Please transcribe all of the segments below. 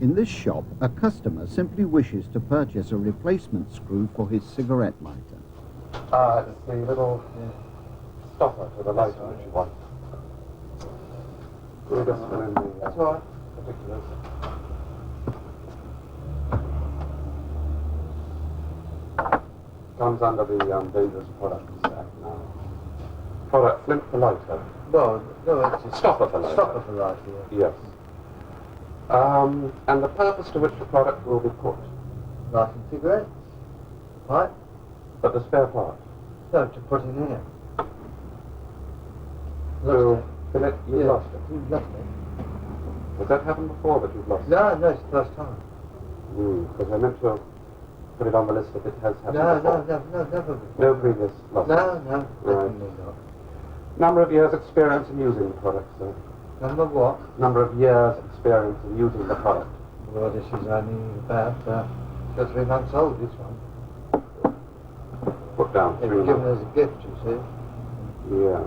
In this shop, a customer simply wishes to purchase a replacement screw for his cigarette lighter. It's the little stopper for the lighter that you want. We'll just fill in the particulars. Comes under the dangerous products act now. Product flint for lighter. No, it's just Stopper for lighter. Stopper for lighter, yeah. Yes. And the purpose to which the product will be put. Lighting cigarettes. Right? But the spare part. No, to put in here. So, fill it, you've lost it. You've lost it. Has that happened before that you've lost it? No, it's the first time. Because I meant to put it on the list if it has happened before. No, never before. No previous loss. No, Right. definitely not. Number of years experience in using the product, sir. Number what? Number of years experience in using the product. Well, this is only about 2 or 3 months old, this one. Put down They 3 were given months. as a gift, you see. Yeah.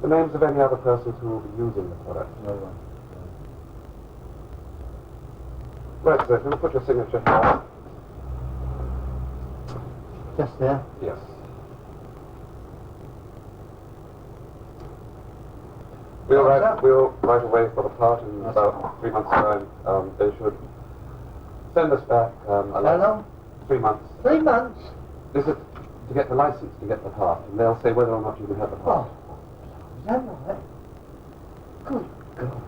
The names of any other persons who will be using the product. No one. Right, sir, can you put your signature here? Just there? Yes. We'll write away for the part in about 3 months' time. They should send us back How long? 3 months. 3 months? This is to get the license to get the part, and they'll say whether or not you can have the part. Oh, is that right? Good God.